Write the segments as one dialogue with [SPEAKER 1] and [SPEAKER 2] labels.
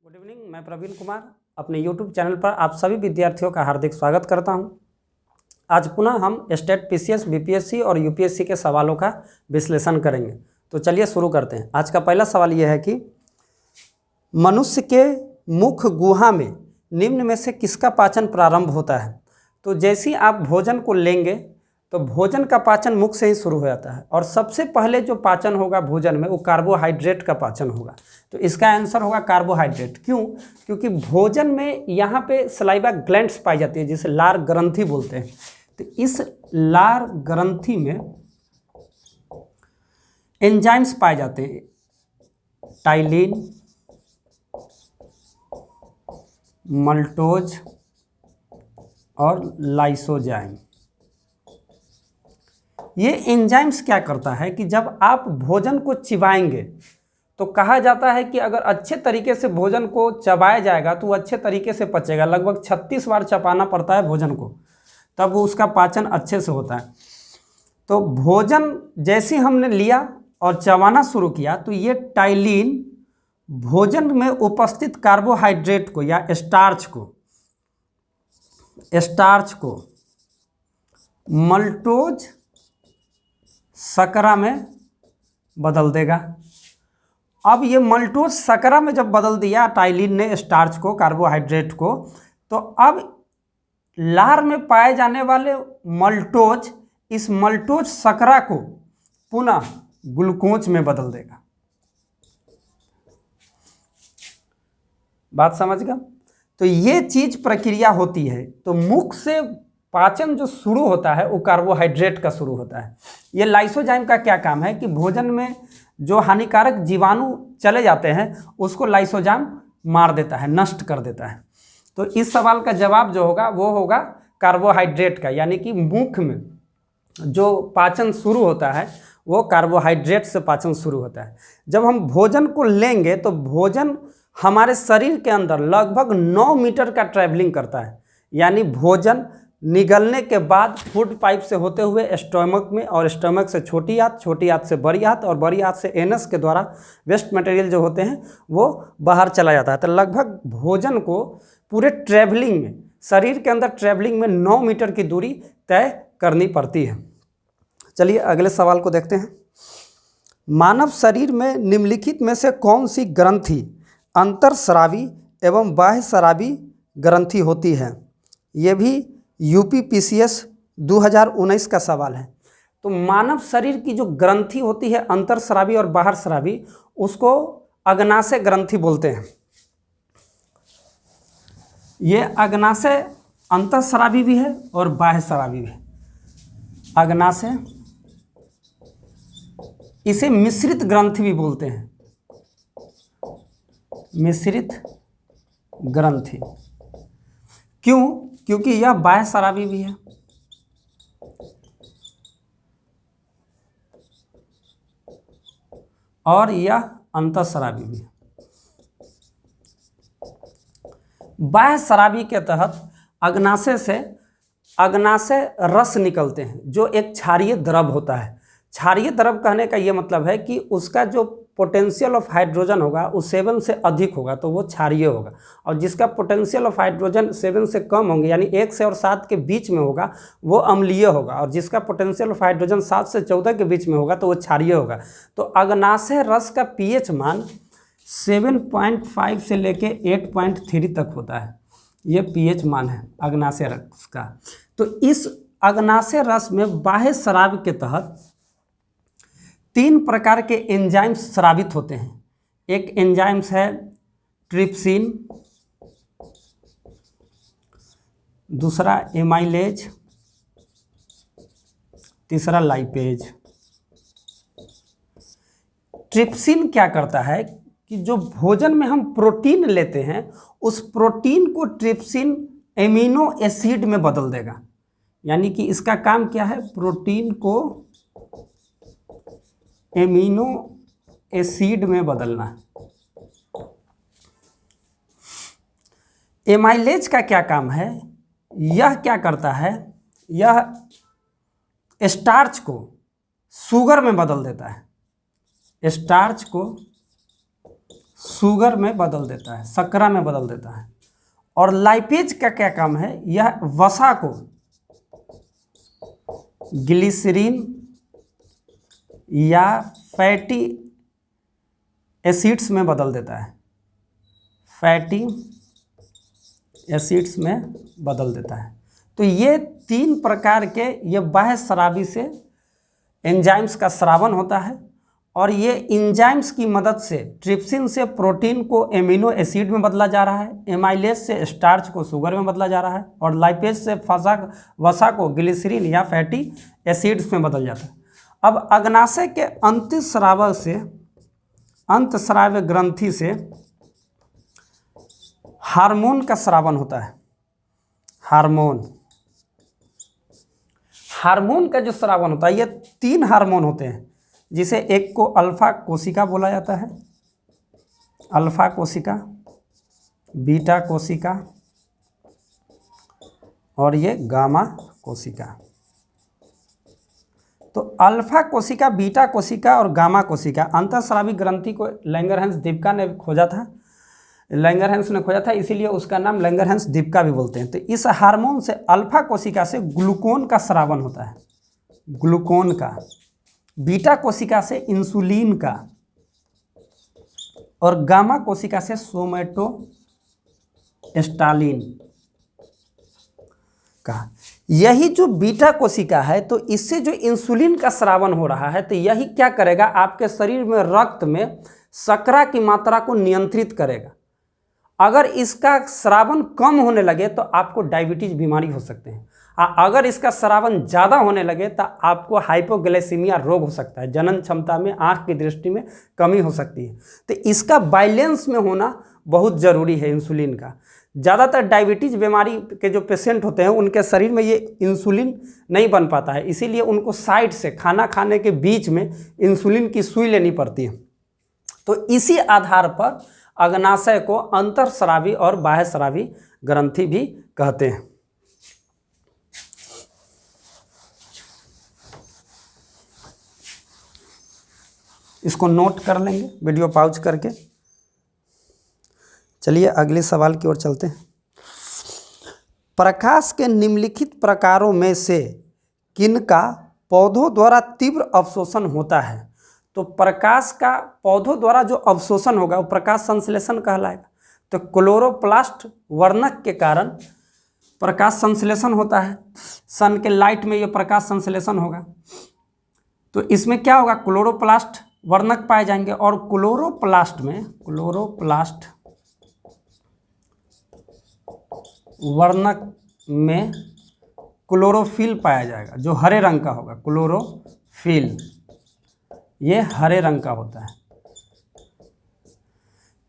[SPEAKER 1] Good evening, मैं प्रवीण कुमार अपने YouTube channel पर आप सभी विद्यार्थियों का हार्दिक स्वागत करता हूं। आज पुनः हम स्टेट PCS, BPSC और UPSC के सवालों का विश्लेषण करेंगे। तो चलिए शुरू करते हैं। आज का पहला सवाल यह है कि मनुष्य के मुख गुहा में निम्न में से किसका पाचन प्रारंभ होता है। तो जैसे ही आप भोजन को लेंगे तो भोजन का पाचन मुख से ही शुरू हो जाता है और सबसे पहले जो पाचन होगा भोजन में वो कार्बोहाइड्रेट का पाचन होगा। तो इसका आंसर होगा कार्बोहाइड्रेट। क्यों? क्योंकि भोजन में यहाँ पे सलाइवा ग्लैंड्स पाई जाती है जिसे लार ग्रंथि बोलते हैं। तो इस लार ग्रंथि में एंजाइम्स पाए जाते हैं, टाइलिन, मल्टोज और लाइसोजाइम। ये एंजाइम्स क्या करता है कि जब आप भोजन को चिबाएंगे तो कहा जाता है कि अगर अच्छे तरीके से भोजन को चबाया जाएगा तो वो अच्छे तरीके से पचेगा। लगभग 36 बार चबाना पड़ता है भोजन को, तब वो उसका पाचन अच्छे से होता है। तो भोजन जैसे हमने लिया और चबाना शुरू किया तो ये टाइलिन भोजन में उपस्थित कार्बोहाइड्रेट को या स्टार्च को मल्टोज शकरा में बदल देगा। अब ये मल्टोज शकरा में जब बदल दिया टाइलिन ने स्टार्च को, कार्बोहाइड्रेट को, तो अब लार में पाए जाने वाले मल्टोज इस मल्टोज शकरा को पुनः ग्लूकोज में बदल देगा। बात समझ गए? तो ये चीज प्रक्रिया होती है। तो मुख से पाचन जो शुरू होता है वो कार्बोहाइड्रेट का शुरू होता है। ये लाइसोजाइम का क्या काम है कि भोजन में जो हानिकारक जीवाणु चले जाते हैं उसको लाइसोजाइम मार देता है, नष्ट कर देता है। तो इस सवाल का जवाब जो होगा वो होगा कार्बोहाइड्रेट का, यानी कि मुख में जो पाचन शुरू होता है वो कार्बोहाइड्रेट से पाचन शुरू होता है। जब हम भोजन को लेंगे तो भोजन हमारे शरीर के अंदर लगभग 9 मीटर का ट्रैवलिंग करता है, यानी भोजन निगलने के बाद फूड पाइप से होते हुए स्टोमक में, और स्टोमक से छोटी आंत से बड़ी आंत, और बड़ी आंत से एनस के द्वारा वेस्ट मटेरियल जो होते हैं वो बाहर चला जाता है। तो लगभग भोजन को पूरे ट्रैवलिंग में, शरीर के अंदर ट्रैवलिंग में 9 मीटर की दूरी तय करनी पड़ती है। चलिए अगले सवाल को देखते हैं। मानव शरीर में निम्नलिखित में से कौन सी ग्रंथि अंतरस्रावी एवं बाह्यस्रावी ग्रंथि होती है? ये भी यूपी PCS 2019 का सवाल है। तो मानव शरीर की जो ग्रंथि होती है अंतरस्रावी और बाह्यस्रावी, उसको अग्नाशय ग्रंथि बोलते हैं। ये अग्नाशय अंतरस्रावी भी है और बाह्यस्रावी भी है। अग्नाशय, इसे मिश्रित ग्रंथि भी बोलते हैं, मिश्रित ग्रंथि। क्यों? क्योंकि यह बाह्यस्रावी भी है और यह अंतःस्रावी भी है। बाह्यस्रावी के तहत अग्नाशय रस निकलते हैं जो एक क्षारीय द्रव होता है। क्षारीय द्रव कहने का ये मतलब है कि उसका जो पोटेंशियल ऑफ हाइड्रोजन होगा वो 7 से अधिक होगा तो वो क्षारीय होगा, और जिसका पोटेंशियल ऑफ हाइड्रोजन 7 से कम होंगे, यानी 1 से और 7 के बीच में होगा, वो अम्लीय होगा, और जिसका पोटेंशियल ऑफ हाइड्रोजन 7 से 14 के बीच में होगा तो वो क्षारीय होगा। तो अग्नाशय रस का pH मान 7.5 से लेके 8.3 तक होता है। ये pH मान है अग्नाशय रस का। तो इस अग्नाशय रस में बाह्यस्राव के तहत 3 प्रकार के एंजाइम्स स्रावित होते हैं। एक एंजाइम्स है ट्रिप्सिन, दूसरा एमाइलेज, तीसरा लाइपेज। ट्रिप्सिन क्या करता है कि जो भोजन में हम प्रोटीन लेते हैं उस प्रोटीन को ट्रिप्सिन एमिनो एसिड में बदल देगा। यानी कि इसका काम क्या है? प्रोटीन को एमिनो एसिड में बदलना। एमाइलेज का क्या काम है? यह क्या करता है? यह स्टार्च को शुगर में बदल देता है। स्टार्च को शुगर में बदल देता है, शर्करा में बदल देता है। और लाइपेज का क्या काम है, यह वसा को ग्लिसरीन या फैटी एसिड्स में बदल देता है, फैटी एसिड्स में बदल देता है। तो ये 3 प्रकार के ये बाह्य स्रावी से एंजाइम्स का स्रावन होता है। और ये एंजाइम्स की मदद से ट्रिप्सिन से प्रोटीन को एमिनो एसिड में बदला जा रहा है, एमाइलेज से स्टार्च को शुगर में बदला जा रहा है, और लाइपेज से वसा को ग्लिसरीन या फैटी एसिड्स में बदल जाता है। अब अग्नाशय के अंतस्राव्य ग्रंथि से हार्मोन का स्रावन होता है। हार्मोन का जो स्रावन होता है, ये 3 हार्मोन होते हैं, जिसे एक को अल्फा कोशिका बोला जाता है, अल्फा कोशिका, बीटा कोशिका और ये गामा कोशिका। तो अल्फा कोशिका, बीटा कोशिका और गामा कोशिका अंतःस्रावी ग्रंथि को लैंगरहैंस दीपिका ने खोजा था, इसीलिए उसका नाम लैंगरहैंस दीपिका भी बोलते हैं। तो इस हार्मोन से अल्फा कोशिका से ग्लूकोन का स्रावन होता है, ग्लूकोन का, बीटा कोशिका से इंसुलिन का और गामा कोशिका से सोमेटोस्टालिन का। यही जो बीटा कोशिका है, तो इससे जो इंसुलिन का स्रावन हो रहा है, तो यही क्या करेगा, आपके शरीर में रक्त में शर्करा की मात्रा को नियंत्रित करेगा। अगर इसका स्रावन कम होने लगे तो आपको डायबिटीज बीमारी हो सकते हैं, अगर इसका स्रावन ज़्यादा होने लगे तो आपको हाइपोग्लाइसीमिया रोग हो सकता है, जनन क्षमता में, आँख की दृष्टि में कमी हो सकती है। तो इसका बैलेंस में होना बहुत ज़रूरी है इंसुलिन का। ज़्यादातर डायबिटीज़ बीमारी के जो पेशेंट होते हैं, उनके शरीर में ये इंसुलिन नहीं बन पाता है, इसीलिए उनको साइड से खाना खाने के बीच में इंसुलिन की सुई लेनी पड़ती है। तो इसी आधार पर अग्नाशय को अंतःस्रावी और बाह्यस्रावी ग्रंथि भी कहते हैं। इसको नोट कर लेंगे वीडियो पॉज करके। चलिए अगले सवाल की ओर चलते हैं। प्रकाश के निम्नलिखित प्रकारों में से किनका पौधों द्वारा तीव्र अवशोषण होता है? तो प्रकाश का पौधों द्वारा जो अवशोषण होगा वो प्रकाश संश्लेषण कहलाएगा। तो क्लोरोप्लास्ट वर्णक के कारण प्रकाश संश्लेषण होता है, सन के लाइट में ये प्रकाश संश्लेषण होगा। तो इसमें क्या होगा, क्लोरोप्लास्ट वर्णक पाए जाएंगे, और क्लोरोप्लास्ट वर्णक में क्लोरोफिल पाया जाएगा, जो हरे रंग का होगा। क्लोरोफिल ये हरे रंग का होता है।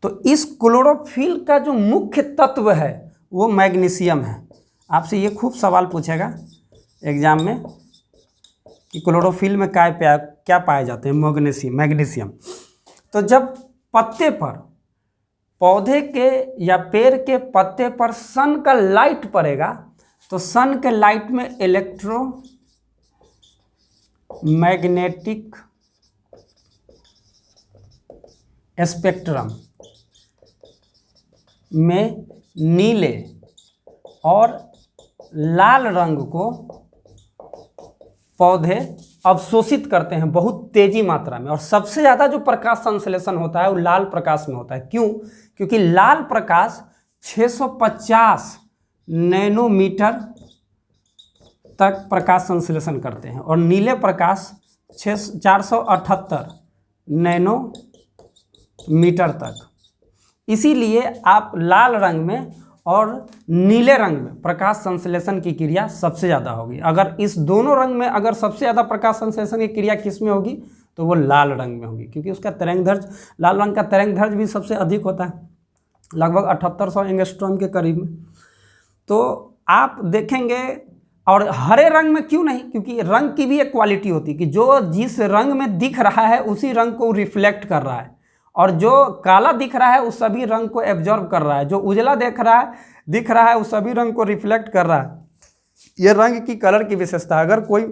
[SPEAKER 1] तो इस क्लोरोफिल का जो मुख्य तत्व है वो मैग्नीशियम है। आपसे ये खूब सवाल पूछेगा एग्जाम में कि क्लोरोफिल में क्या पाए जाते हैं, मैग्नीशियम। तो जब पत्ते पर, पौधे के या पेड़ के पत्ते पर सन का लाइट पड़ेगा, तो सन के लाइट में इलेक्ट्रोमैग्नेटिक स्पेक्ट्रम में नीले और लाल रंग को पौधे अवशोषित करते हैं बहुत तेजी मात्रा में। और सबसे ज़्यादा जो प्रकाश संश्लेषण होता है वो लाल प्रकाश में होता है। क्यों? क्योंकि लाल प्रकाश 650 नैनोमीटर तक प्रकाश संश्लेषण करते हैं और नीले प्रकाश 478 नैनोमीटर तक। इसीलिए आप लाल रंग में और नीले रंग में प्रकाश संश्लेषण की क्रिया सबसे ज़्यादा होगी। अगर इस दोनों रंग में अगर सबसे ज़्यादा प्रकाश संश्लेषण की क्रिया किस में होगी, तो वो लाल रंग में होगी, क्योंकि उसका तरंगदैर्घ्य, लाल रंग का तरंगदैर्घ्य भी सबसे अधिक होता है, लगभग 7800 एंगस्ट्रॉम के करीब में। तो आप देखेंगे, और हरे रंग में क्यों नहीं, क्योंकि रंग की भी एक क्वालिटी होती है कि जो जिस रंग में दिख रहा है उसी रंग को रिफ्लेक्ट कर रहा है, और जो काला दिख रहा है उस सभी रंग को एब्जॉर्ब कर रहा है, जो उजला दिख रहा है उस सभी रंग को रिफ्लेक्ट कर रहा है। ये रंग की, कलर की विशेषता। अगर कोई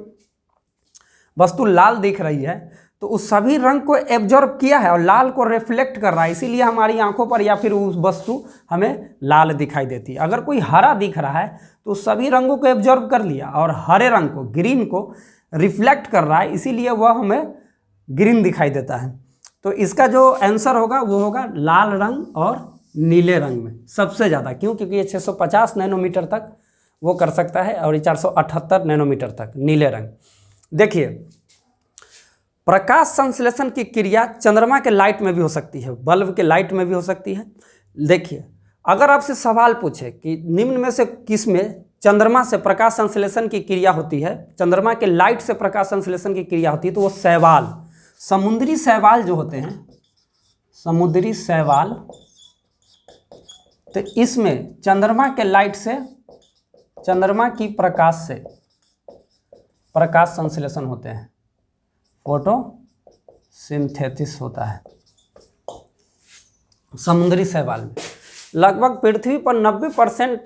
[SPEAKER 1] वस्तु लाल दिख रही है तो उस सभी रंग को एब्जॉर्ब किया है और लाल को रिफ्लेक्ट कर रहा है, इसीलिए हमारी आंखों पर या फिर उस वस्तु हमें लाल दिखाई देती है। अगर कोई हरा दिख रहा है तो सभी रंगों को एब्जॉर्ब कर लिया और हरे रंग को, ग्रीन को रिफ्लेक्ट कर रहा है, इसीलिए वह हमें ग्रीन दिखाई देता है। तो इसका जो आंसर होगा वो होगा लाल रंग और नीले रंग में सबसे ज़्यादा। क्यों? क्योंकि ये 650 नैनोमीटर तक वो कर सकता है और ये 478 नैनोमीटर तक नीले रंग। देखिए, प्रकाश संश्लेषण की क्रिया चंद्रमा के लाइट में भी हो सकती है, बल्ब के लाइट में भी हो सकती है। देखिए, अगर आपसे सवाल पूछे कि निम्न में से किस में चंद्रमा से प्रकाश संश्लेषण की क्रिया होती है, चंद्रमा के लाइट से प्रकाश संश्लेषण की क्रिया होती है, तो वो शैवाल, समुद्री शैवाल जो होते हैं, समुद्री शैवाल, तो इसमें चंद्रमा के लाइट से, चंद्रमा की प्रकाश से प्रकाश संश्लेषण होते हैं, फोटोसिंथेसिस होता है समुद्री शैवाल में। लगभग पृथ्वी पर 90%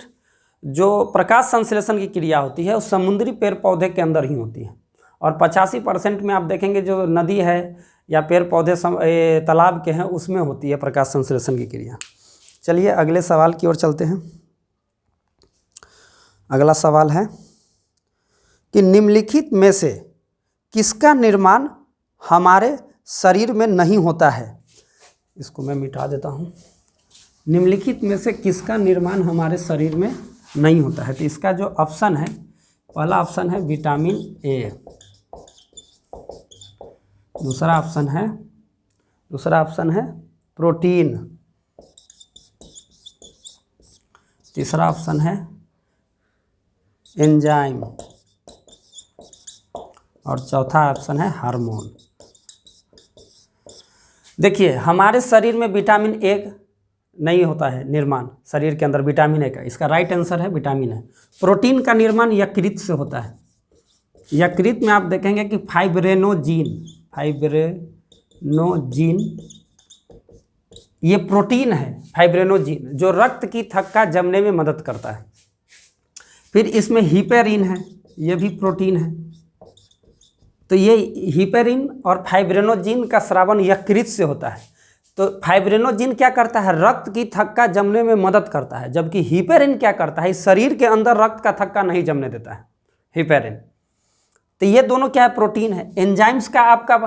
[SPEAKER 1] जो प्रकाश संश्लेषण की क्रिया होती है वो समुद्री पेड़ पौधे के अंदर ही होती है, और 85% में आप देखेंगे जो नदी है या पेड़ पौधे तालाब के हैं उसमें होती है प्रकाश संश्लेषण की क्रिया। चलिए अगले सवाल की ओर चलते हैं। अगला सवाल है कि निम्नलिखित में से किसका निर्माण हमारे शरीर में नहीं होता है? इसको मैं मिटा देता हूँ। निम्नलिखित में से किसका निर्माण हमारे शरीर में नहीं होता है? तो इसका जो ऑप्शन है, पहला ऑप्शन है विटामिन ए, दूसरा ऑप्शन है प्रोटीन, तीसरा ऑप्शन है एंजाइम और चौथा ऑप्शन है हार्मोन। देखिए, हमारे शरीर में विटामिन ए नहीं होता है निर्माण, शरीर के अंदर विटामिन ए का, इसका राइट आंसर है विटामिन ए। प्रोटीन का निर्माण यकृत से होता है। यकृत में आप देखेंगे कि फाइब्रेनोजीन ये प्रोटीन है, फाइब्रेनोजीन, जो रक्त की थक्का जमने में मदद करता है। फिर इसमें हिपेरिन है, ये भी प्रोटीन है। तो ये हिपेरिन और फाइब्रेनोजीन का स्रावन यकृत से होता है। तो फाइब्रेनोजीन क्या करता है? रक्त की थक्का जमने में मदद करता है, जबकि हिपेरिन क्या करता है? शरीर के अंदर रक्त का थक्का नहीं जमने देता है हिपेरिन। तो ये दोनों क्या है? प्रोटीन है। एंजाइम्स का आपका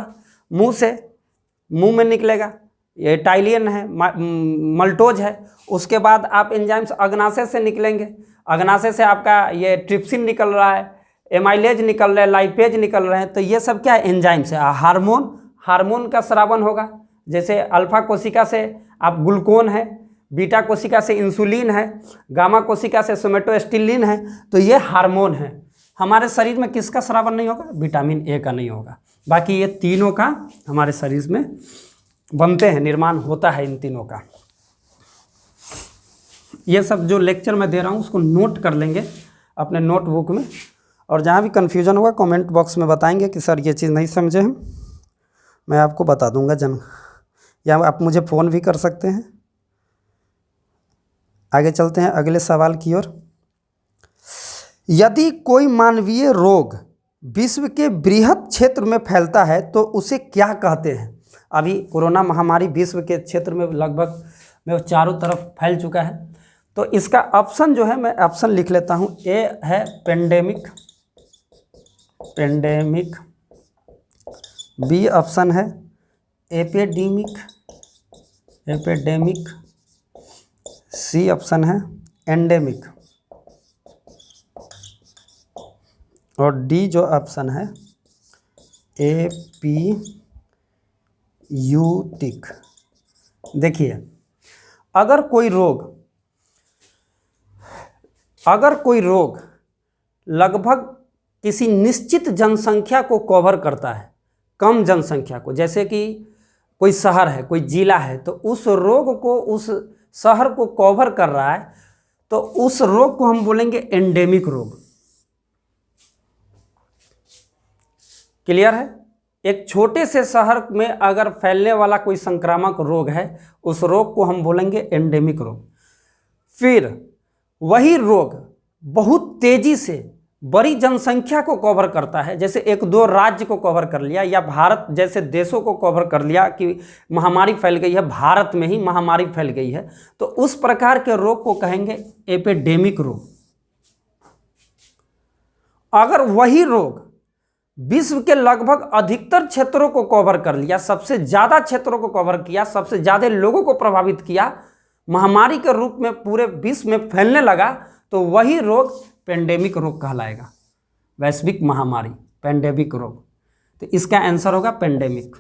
[SPEAKER 1] मुंह में निकलेगा, ये टाइलियन है, मल्टोज है। उसके बाद आप एंजाइम्स अग्नाशय से निकलेंगे, अग्नाशय से आपका ये ट्रिप्सिन निकल रहा है, एमाइलेज निकल रहा है, लाइपेज निकल रहे हैं। तो ये सब क्या है? एंजाइम्स है। हार्मोन का स्रावन होगा, जैसे अल्फा कोशिका से आप ग्लूकोन है, बीटा कोशिका से इंसुलिन है, गामा कोशिका से सोमेटोस्टिलिन है। तो ये हार्मोन है। हमारे शरीर में किसका स्रावन नहीं होगा? विटामिन ए का नहीं होगा। बाकी ये तीनों का हमारे शरीर में बनते हैं, निर्माण होता है इन तीनों का। ये सब जो लेक्चर मैं दे रहा हूँ उसको नोट कर लेंगे अपने नोटबुक में, और जहाँ भी कन्फ्यूजन होगा कमेंट बॉक्स में बताएंगे कि सर ये चीज़ नहीं समझे हम, मैं आपको बता दूंगा या आप मुझे फ़ोन भी कर सकते हैं। आगे चलते हैं अगले सवाल की ओर। यदि कोई मानवीय रोग विश्व के बृहद क्षेत्र में फैलता है तो उसे क्या कहते हैं? अभी कोरोना महामारी विश्व के क्षेत्र में लगभग में चारों तरफ फैल चुका है। तो इसका ऑप्शन जो है, मैं ऑप्शन लिख लेता हूँ। ए है पेंडेमिक, बी ऑप्शन है एपिडेमिक, सी ऑप्शन है एंडेमिक, और डी जो ऑप्शन है एपीयूटिक। देखिए, अगर कोई रोग लगभग किसी निश्चित जनसंख्या को कवर करता है, कम जनसंख्या को, जैसे कि कोई शहर है, कोई जिला है, तो उस रोग को, उस शहर को कवर कर रहा है, तो उस रोग को हम बोलेंगे एंडेमिक रोग। क्लियर है? एक छोटे से शहर में अगर फैलने वाला कोई संक्रामक रोग है, उस रोग को हम बोलेंगे एंडेमिक रोग। फिर वही रोग बहुत तेजी से बड़ी जनसंख्या को कवर करता है, जैसे एक दो राज्य को कवर कर लिया या भारत जैसे देशों को कवर कर लिया कि महामारी फैल गई है, भारत में ही महामारी फैल गई है, तो उस प्रकार के रोग को कहेंगे एपिडेमिक रोग। अगर वही रोग विश्व के लगभग अधिकतर क्षेत्रों को कवर कर लिया, सबसे ज़्यादा क्षेत्रों को कवर किया, सबसे ज़्यादा लोगों को प्रभावित किया, महामारी के रूप में पूरे विश्व में फैलने लगा, तो वही रोग पेंडेमिक रोग कहलाएगा, वैश्विक महामारी, पेंडेमिक रोग। तो इसका आंसर होगा पेंडेमिक।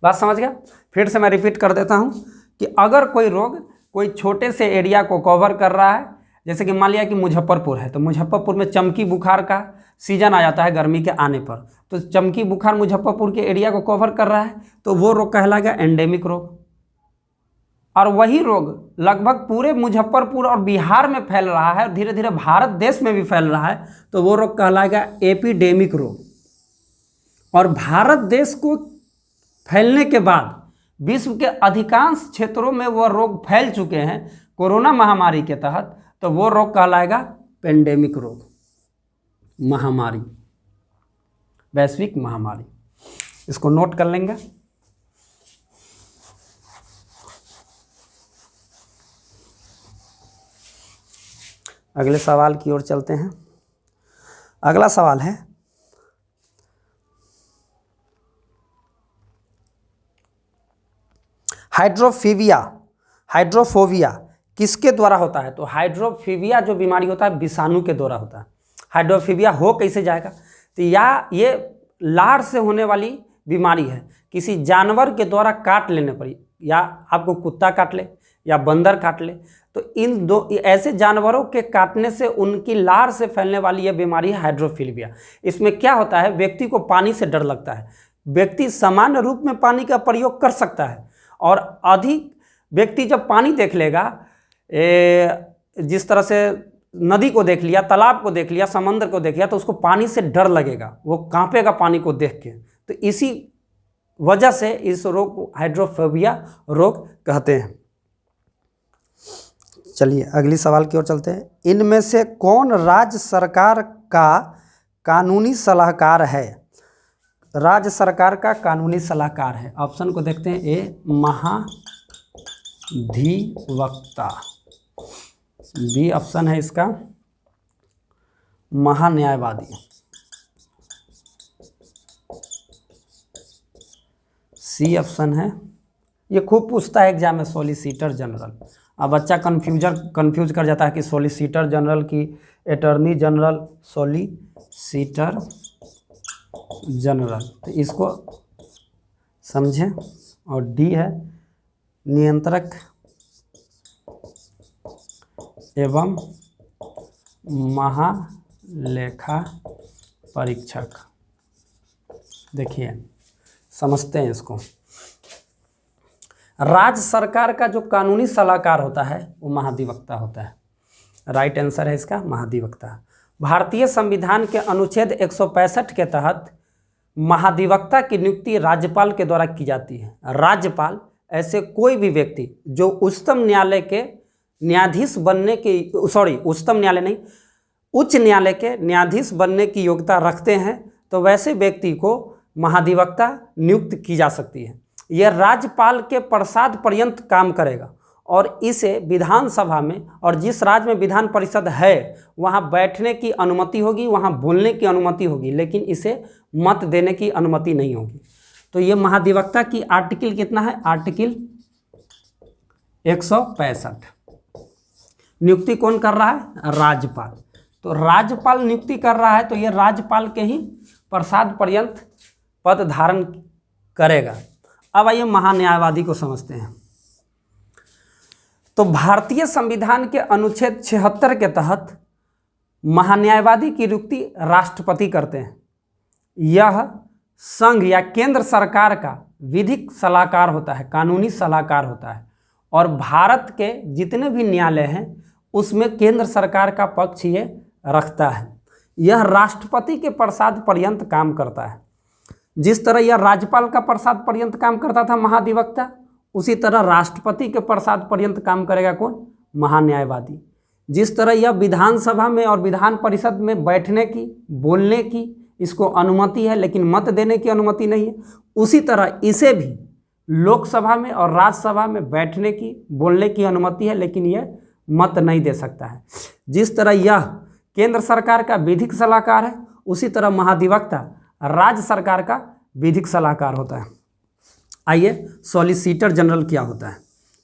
[SPEAKER 1] बात समझ गया? फिर से मैं रिपीट कर देता हूँ कि अगर कोई रोग कोई छोटे से एरिया को कवर कर रहा है, जैसे कि मान लिया कि मुजफ्फरपुर है, तो मुजफ्फरपुर में चमकी बुखार का सीजन आ जाता है गर्मी के आने पर, तो चमकी बुखार मुजफ्फरपुर के एरिया को कवर कर रहा है, तो वो रोग कहलाएगा एंडेमिक रोग। और वही रोग लगभग पूरे मुजफ्फरपुर और बिहार में फैल रहा है और धीरे धीरे भारत देश में भी फैल रहा है, तो वो रोग कहलाएगा एपिडेमिक रोग। और भारत देश को फैलने के बाद विश्व के अधिकांश क्षेत्रों में वो रोग फैल चुके हैं कोरोना महामारी के तहत, तो वो रोग कहलाएगा पेंडेमिक रोग, महामारी, वैश्विक महामारी। इसको नोट कर लेंगे। अगले सवाल की ओर चलते हैं। अगला सवाल है, हाइड्रोफोबिया किसके द्वारा होता है? तो हाइड्रोफोबिया जो बीमारी होता है विषाणु के द्वारा होता है। हाइड्रोफोबिया हो कैसे जाएगा? तो ये लार से होने वाली बीमारी है, किसी जानवर के द्वारा काट लेने पर, या आपको कुत्ता काट ले या बंदर काट ले, तो इन दो ऐसे जानवरों के काटने से उनकी लार से फैलने वाली यह बीमारी है हाइड्रोफोबिया। इसमें क्या होता है, व्यक्ति को पानी से डर लगता है। व्यक्ति सामान्य रूप में पानी का प्रयोग कर सकता है, और अधिक व्यक्ति जब पानी देख लेगा, जिस तरह से नदी को देख लिया, तालाब को देख लिया, समंदर को देख लिया, तो उसको पानी से डर लगेगा, वो कांपेगा पानी को देख के। तो इसी वजह से इस रोग को हाइड्रोफोबिया रोग कहते हैं। चलिए अगली सवाल की ओर चलते हैं। इनमें से कौन राज्य सरकार का कानूनी सलाहकार है? राज्य सरकार का कानूनी सलाहकार है, ऑप्शन को देखते हैं। ए महाधिवक्ता, बी ऑप्शन है इसका महान्यायवादी, सी ऑप्शन है, ये खूब पूछता है एग्जाम में, सॉलिसिटर जनरल। अब बच्चा कंफ्यूज कर जाता है कि सॉलिसिटर जनरल की अटॉर्नी जनरल, सॉलिसिटर जनरल, तो इसको समझें। और डी है नियंत्रक एवं महालेखा परीक्षक। देखिए समझते हैं इसको। राज्य सरकार का जो कानूनी सलाहकार होता है वो महाधिवक्ता होता है। राइट आंसर है इसका महाधिवक्ता। भारतीय संविधान के अनुच्छेद 165 के तहत महाधिवक्ता की नियुक्ति राज्यपाल के द्वारा की जाती है। राज्यपाल ऐसे कोई भी व्यक्ति जो उच्चतम न्यायालय के न्यायाधीश बनने की उच्चतम न्यायालय नहीं, उच्च न्यायालय के न्यायाधीश बनने की योग्यता रखते हैं, तो वैसे व्यक्ति को महाधिवक्ता नियुक्त की जा सकती है। यह राज्यपाल के प्रसाद पर्यंत काम करेगा और इसे विधानसभा में और जिस राज्य में विधान परिषद है वहाँ बैठने की अनुमति होगी, वहाँ बोलने की अनुमति होगी, लेकिन इसे मत देने की अनुमति नहीं होगी। तो ये महाधिवक्ता की आर्टिकल कितना है? आर्टिकल 165। नियुक्ति कौन कर रहा है? राज्यपाल। तो राज्यपाल नियुक्ति कर रहा है, तो ये राज्यपाल के ही प्रसाद पर्यंत पद धारण करेगा। अब आइए महान्यायवादी को समझते हैं। तो भारतीय संविधान के अनुच्छेद 76 के तहत महान्यायवादी की नियुक्ति राष्ट्रपति करते हैं। यह संघ या केंद्र सरकार का विधिक सलाहकार होता है, कानूनी सलाहकार होता है, और भारत के जितने भी न्यायालय हैं उसमें केंद्र सरकार का पक्ष ये रखता है। यह राष्ट्रपति के प्रसाद पर्यंत काम करता है। जिस तरह यह राज्यपाल का प्रसाद पर्यंत काम करता था महाधिवक्ता, उसी तरह राष्ट्रपति के प्रसाद पर्यंत काम करेगा कौन? महान्यायवादी। जिस तरह यह विधानसभा में और विधान परिषद में बैठने की, बोलने की इसको अनुमति है, लेकिन मत देने की अनुमति नहीं है, उसी तरह इसे भी लोकसभा में और राज्यसभा में बैठने की, बोलने की अनुमति है, लेकिन यह मत नहीं दे सकता है। जिस तरह यह केंद्र सरकार का विधिक सलाहकार है, उसी तरह महाधिवक्ता राज्य सरकार का विधिक सलाहकार होता है। आइए सॉलिसिटर जनरल क्या होता है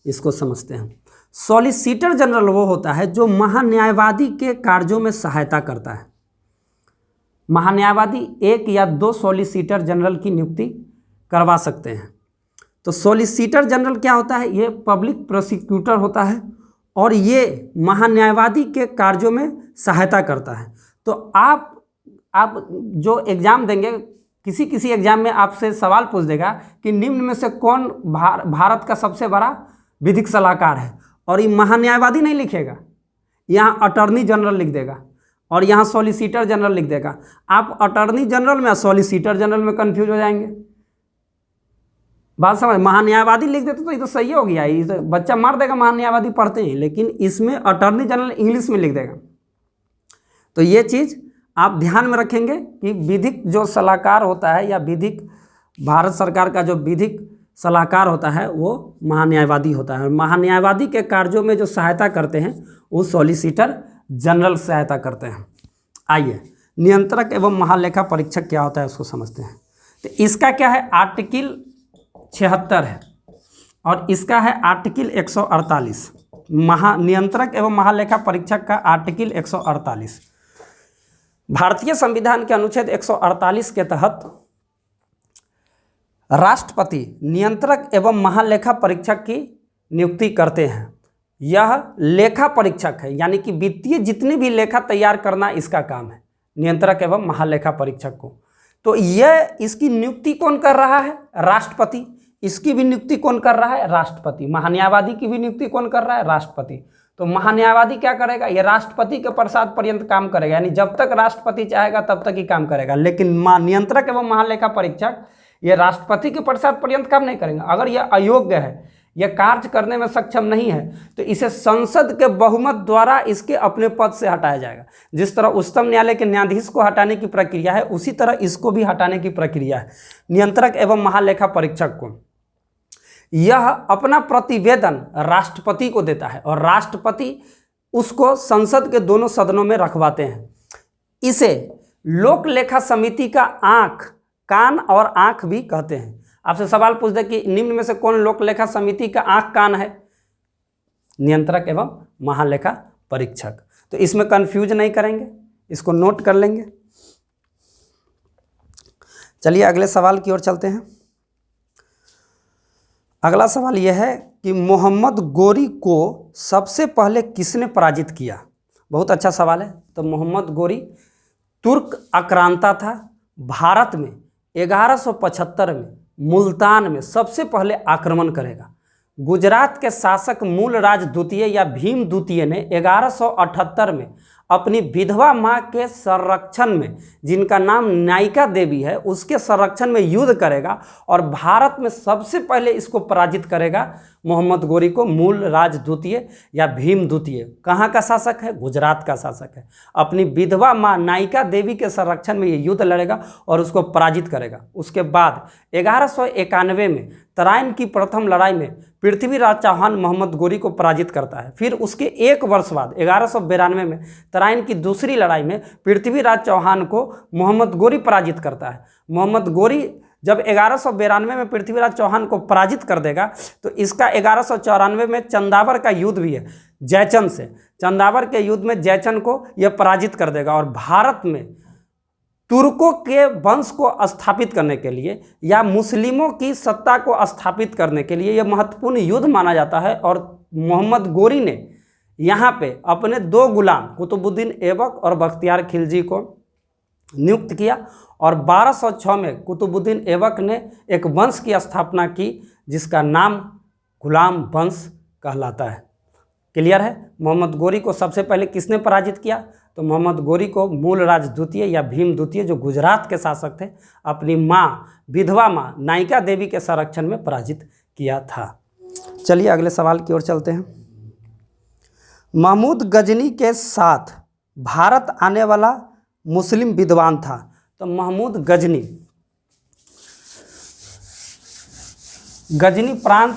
[SPEAKER 1] इसको समझते हैं। सॉलिसिटर जनरल वो होता है जो महान्यायवादी के कार्यों में सहायता करता है। महान्यायवादी 1 या 2 सॉलिसिटर जनरल की नियुक्ति करवा सकते हैं। तो सॉलिसिटर जनरल क्या होता है? ये पब्लिक प्रोसिक्यूटर होता है और ये महान्यायवादी के कार्यों में सहायता करता है। तो आप जो एग्ज़ाम देंगे, किसी एग्ज़ाम में आपसे सवाल पूछ देगा कि निम्न में से कौन भारत का सबसे बड़ा विधिक सलाहकार है, और ये महान्यायवादी नहीं लिखेगा, यहाँ अटॉर्नी जनरल लिख देगा और यहाँ सॉलिसिटर जनरल लिख देगा। आप अटॉर्नी जनरल में और सॉलिसिटर जनरल में कंफ्यूज हो जाएंगे। बात समझ, महान्यायवादी लिख देते तो ये तो सही हो गया, ये तो बच्चा मार देगा, महान्यायवादी पढ़ते हैं, लेकिन इसमें अटॉर्नी जनरल इंग्लिश में लिख देगा। तो ये चीज़ आप ध्यान में रखेंगे कि विधिक जो सलाहकार होता है या विधिक भारत सरकार का जो विधिक सलाहकार होता है वो महान्यायवादी होता है। महान्यायवादी के कार्यों में जो सहायता करते हैं वो सॉलिसिटर जनरल सहायता करते हैं। आइए नियंत्रक एवं महालेखा परीक्षक क्या होता है उसको समझते हैं। तो इसका क्या है, आर्टिकल 76 है और इसका है आर्टिकल 148। नियंत्रक एवं महालेखा परीक्षक का आर्टिकल 148 भारतीय संविधान के अनुच्छेद 148 के तहत राष्ट्रपति नियंत्रक एवं महालेखा परीक्षक की नियुक्ति करते हैं। यह लेखा परीक्षक है, यानी कि वित्तीय जितनी भी लेखा तैयार करना इसका काम है नियंत्रक एवं महालेखा परीक्षक को। तो यह इसकी नियुक्ति कौन कर रहा है? राष्ट्रपति। इसकी भी नियुक्ति कौन कर रहा है? राष्ट्रपति। महान्यायवादी की भी नियुक्ति कौन कर रहा है? राष्ट्रपति। तो महान्यायवादी क्या करेगा? ये राष्ट्रपति के प्रसाद पर्यंत काम करेगा, यानी जब तक राष्ट्रपति चाहेगा तब तक ही काम करेगा। लेकिन नियंत्रक एवं महालेखा परीक्षक ये राष्ट्रपति के प्रसाद पर्यंत काम नहीं करेंगे। अगर यह अयोग्य है, यह कार्य करने में सक्षम नहीं है, तो इसे संसद के बहुमत द्वारा इसके अपने पद से हटाया जाएगा। जिस तरह उच्चतम न्यायालय के न्यायाधीश को हटाने की प्रक्रिया है, उसी तरह इसको भी हटाने की प्रक्रिया है। नियंत्रक एवं महालेखा परीक्षक को यह अपना प्रतिवेदन राष्ट्रपति को देता है और राष्ट्रपति उसको संसद के दोनों सदनों में रखवाते हैं। इसे लोक लेखा समिति का आंख, कान और आंख भी कहते हैं। आपसे सवाल पूछ दे कि निम्न में से कौन लोक लेखा समिति का आंख कान है? नियंत्रक एवं महालेखा परीक्षक। तो इसमें कंफ्यूज नहीं करेंगे, इसको नोट कर लेंगे। चलिए अगले सवाल की ओर चलते हैं। अगला सवाल यह है कि मोहम्मद गोरी को सबसे पहले किसने पराजित किया? बहुत अच्छा सवाल है। तो मोहम्मद गोरी तुर्क आक्रांता था। भारत में 1175 में मुल्तान में सबसे पहले आक्रमण करेगा। गुजरात के शासक मूलराज द्वितीय या भीम द्वितीय ने 1178 में अपनी विधवा माँ के संरक्षण में, जिनका नाम नायिका देवी है, उसके संरक्षण में युद्ध करेगा और भारत में सबसे पहले इसको पराजित करेगा मोहम्मद गोरी को मूलराज द्वितीय या भीम द्वितीय। कहाँ का शासक है? गुजरात का शासक है। अपनी विधवा माँ नायिका देवी के संरक्षण में ये युद्ध लड़ेगा और उसको पराजित करेगा। उसके बाद 1191 में तराइन की प्रथम लड़ाई में पृथ्वीराज चौहान मोहम्मद गोरी को पराजित करता है। फिर उसके एक वर्ष बाद 1192 में तराइन की दूसरी लड़ाई में पृथ्वीराज चौहान को मोहम्मद गोरी पराजित करता है। मोहम्मद गोरी जब 1192 में पृथ्वीराज चौहान को पराजित कर देगा तो इसका 1194 में चंदावर का युद्ध भी है जयचंद से। चंदावर के युद्ध में जयचंद को यह पराजित कर देगा और भारत में तुर्कों के वंश को स्थापित करने के लिए या मुस्लिमों की सत्ता को स्थापित करने के लिए यह महत्वपूर्ण युद्ध माना जाता है। और मोहम्मद गोरी ने यहाँ पे अपने 2 गुलाम कुतुबुद्दीन ऐबक और बख्तियार खिलजी को नियुक्त किया और 1206 में कुतुबुद्दीन ऐबक ने एक वंश की स्थापना की जिसका नाम गुलाम वंश कहलाता है। क्लियर है? मोहम्मद गोरी को सबसे पहले किसने पराजित किया? तो मोहम्मद गोरी को मूलराज द्वितीय या भीम द्वितीय, जो गुजरात के शासक थे, अपनी माँ, विधवा माँ नायिका देवी के संरक्षण में पराजित किया था। चलिए अगले सवाल की ओर चलते हैं। महमूद गजनी के साथ भारत आने वाला मुस्लिम विद्वान था। तो महमूद गजनी, गजनी प्रांत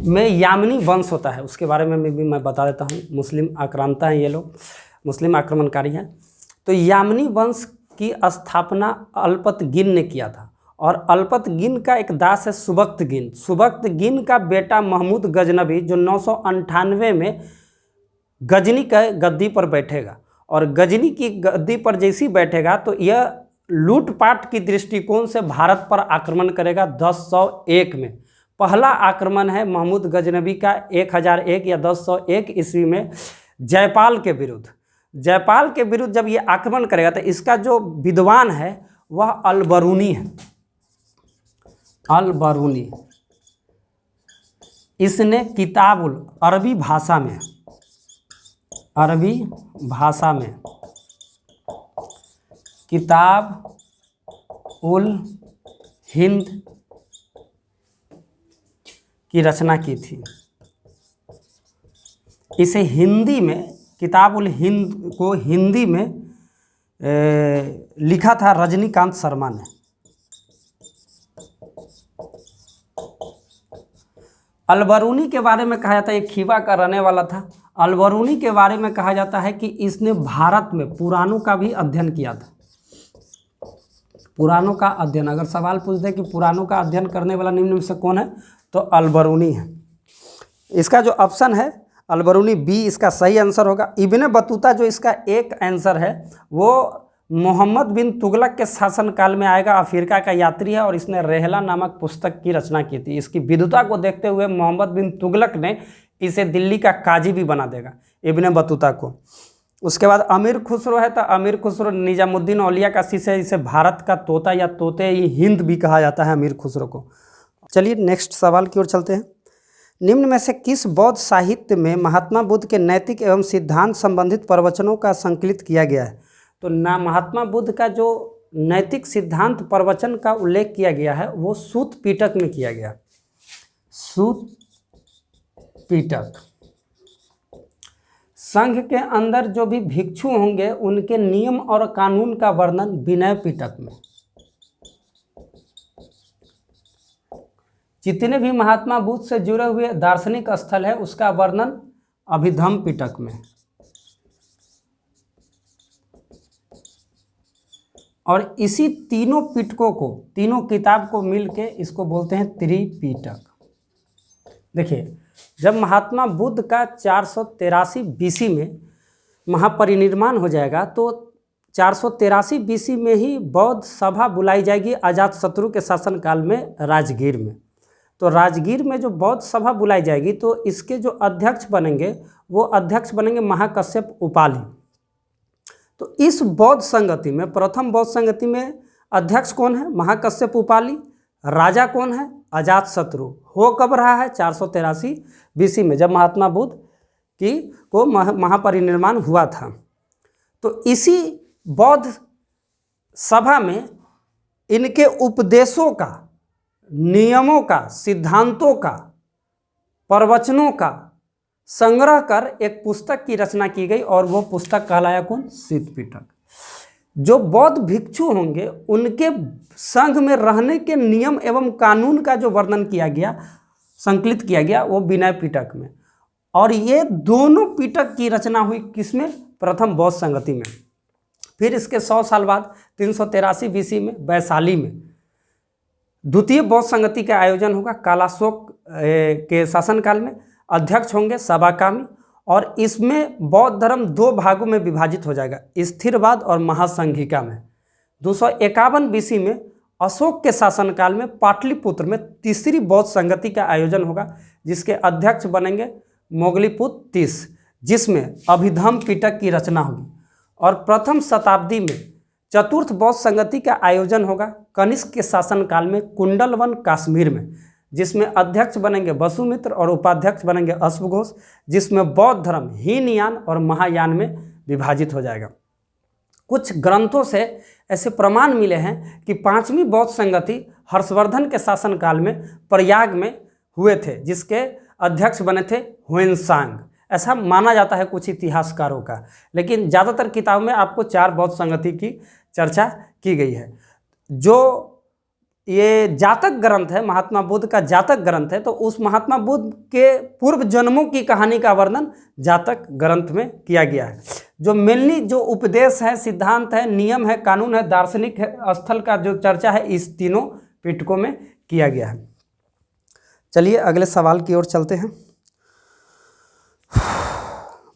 [SPEAKER 1] में यामनी वंश होता है, उसके बारे में भी मैं बता देता हूँ। मुस्लिम आक्रांता हैं ये लोग, मुस्लिम आक्रमणकारी हैं। तो यामनी वंश की स्थापना अल्पतगिन ने किया था, और अल्पतगिन का एक दास है सुबक्तगिन। सुबक्तगिन का बेटा महमूद गजनवी, जो 998 में गजनी के गद्दी पर बैठेगा, और गजनी की गद्दी पर जैसी बैठेगा तो यह लूटपाट की दृष्टिकोण से भारत पर आक्रमण करेगा 1001 में। पहला आक्रमण है महमूद गजनवी का 1001 या 1001 ईस्वी में जयपाल के विरुद्ध। जयपाल के विरुद्ध जब ये आक्रमण करेगा तो इसका जो विद्वान है वह अलबरूनी है। अलबरूनी, इसने किताबुल अरबी भाषा में, अरबी भाषा में किताब उल हिंद की रचना की थी। इसे हिंदी में, किताब उल हिंद को हिंदी में लिखा था रजनीकांत शर्मा ने। अलबरूनी के बारे में कहा जाता है, ये खीवा का रहने वाला था। अलबरूनी के बारे में कहा जाता है कि इसने भारत में पुराणों का भी अध्ययन किया था। पुराणों का अध्ययन, अगर सवाल पूछ दे कि पुराणों का अध्ययन करने वाला निम्न में से कौन है, तो अलबरूनी है। इसका जो ऑप्शन है अलबरूनी बी इसका सही आंसर होगा। इब्ने बतूता जो इसका एक आंसर है वो मोहम्मद बिन तुगलक के शासनकाल में आएगा। अफ्रीका का यात्री है और इसने रेहला नामक पुस्तक की रचना की थी। इसकी विद्वता को देखते हुए मोहम्मद बिन तुगलक ने इसे दिल्ली का काजी भी बना देगा, इब्ने बतूता को। उसके बाद अमीर खुसरो है, तो अमीर खुसरो निजामुद्दीन औलिया का शिष्य है। इसे भारत का तोता या तोते हिंद भी कहा जाता है अमीर खुसरो को। चलिए नेक्स्ट सवाल की ओर चलते हैं। निम्न में से किस बौद्ध साहित्य में महात्मा बुद्ध के नैतिक एवं सिद्धांत संबंधित प्रवचनों का संकलित किया गया है? तो ना महात्मा बुद्ध का जो नैतिक सिद्धांत प्रवचन का उल्लेख किया गया है वो सूत पिटक में किया गया। सूत पिटक। संघ के अंदर जो भी भिक्षु होंगे उनके नियम और कानून का वर्णन विनय पिटक में। जितने भी महात्मा बुद्ध से जुड़े हुए दार्शनिक स्थल है उसका वर्णन अभिधम्म पिटक में। और इसी तीनों पिटकों को, तीनों किताब को मिलके इसको बोलते हैं त्रिपिटक। देखिए, जब महात्मा बुद्ध का 483 बीसी में महापरिनिर्वाण हो जाएगा तो 483 बीसी में ही बौद्ध सभा बुलाई जाएगी अजातशत्रु के शासनकाल में राजगीर में। तो राजगीर में जो बौद्ध सभा बुलाई जाएगी तो इसके जो अध्यक्ष बनेंगे वो अध्यक्ष बनेंगे महाकश्यप उपाली। तो इस बौद्ध संगति में, प्रथम बौद्ध संगति में अध्यक्ष कौन है? महाकश्यप उपाली। राजा कौन है? अजातशत्रु। हो कब रहा है? 483 बीसी में, जब महात्मा बुद्ध को महापरिनिर्वाण हुआ था। तो इसी बौद्ध सभा में इनके उपदेशों का, नियमों का, सिद्धांतों का, प्रवचनों का संग्रह कर एक पुस्तक की रचना की गई और वो पुस्तक कहलाया कौन? सूतपिटक। जो बौद्ध भिक्षु होंगे उनके संघ में रहने के नियम एवं कानून का जो वर्णन किया गया, संकलित किया गया, वो विनय पिटक में। और ये दोनों पिटक की रचना हुई किसमें? प्रथम बौद्ध संगति में। फिर इसके 100 साल बाद 383 बीसी में वैशाली में द्वितीय बौद्ध संगति का आयोजन होगा। कालाशोक के शासनकाल में अध्यक्ष होंगे सबाकामी, और इसमें बौद्ध धर्म 2 भागों में विभाजित हो जाएगा, स्थिरवाद और महासंघिका में। 251 बीसी में अशोक के शासनकाल में पाटलिपुत्र में तीसरी बौद्ध संगति का आयोजन होगा, जिसके अध्यक्ष बनेंगे मोगलीपुत्र तीस, जिसमें अभिधम्म पिटक की रचना होगी। और प्रथम शताब्दी में चतुर्थ बौद्ध संगति का आयोजन होगा कनिष्क के शासनकाल में कुंडलवन कश्मीर में, जिसमें अध्यक्ष बनेंगे वसुमित्र और उपाध्यक्ष बनेंगे अश्वघोष, जिसमें बौद्ध धर्म हीनयान और महायान में विभाजित हो जाएगा। कुछ ग्रंथों से ऐसे प्रमाण मिले हैं कि 5वीं बौद्ध संगति हर्षवर्धन के शासनकाल में प्रयाग में हुए थे, जिसके अध्यक्ष बने थे ह्वेनसांग। ऐसा माना जाता है कुछ इतिहासकारों का, लेकिन ज़्यादातर किताब में आपको 4 बौद्ध संगति की चर्चा की गई है। जो ये जातक ग्रंथ है, महात्मा बुद्ध का जातक ग्रंथ है, तो उस महात्मा बुद्ध के पूर्व जन्मों की कहानी का वर्णन जातक ग्रंथ में किया गया है। जो मेनली जो उपदेश है, सिद्धांत है, नियम है, कानून है, दार्शनिक है, स्थल का जो चर्चा है, इस तीनों पिटकों में किया गया है। चलिए अगले सवाल की ओर चलते हैं।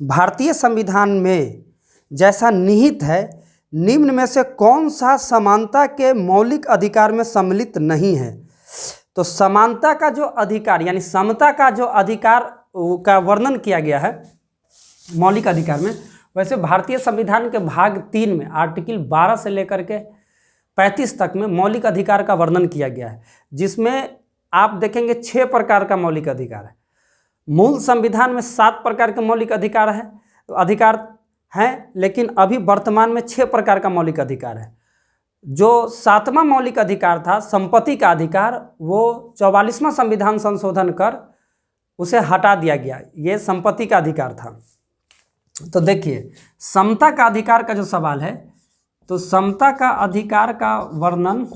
[SPEAKER 1] भारतीय संविधान में जैसा निहित है, निम्न में से कौन सा समानता के मौलिक अधिकार में सम्मिलित नहीं है? तो समानता का जो अधिकार यानी समता का जो अधिकार का वर्णन किया गया है मौलिक अधिकार में, वैसे भारतीय संविधान के भाग 3 में आर्टिकल 12 से लेकर के 35 तक में मौलिक अधिकार का वर्णन किया गया है, जिसमें आप देखेंगे 6 प्रकार का मौलिक अधिकार है। मूल संविधान में 7 प्रकार के मौलिक अधिकार हैं, लेकिन अभी वर्तमान में 6 प्रकार का मौलिक अधिकार है। जो 7वां मौलिक अधिकार था, संपत्ति का अधिकार, वो 44वां संविधान संशोधन कर उसे हटा दिया गया। ये संपत्ति का अधिकार था। तो देखिए, समता का अधिकार का जो सवाल है, तो समता का अधिकार का वर्णन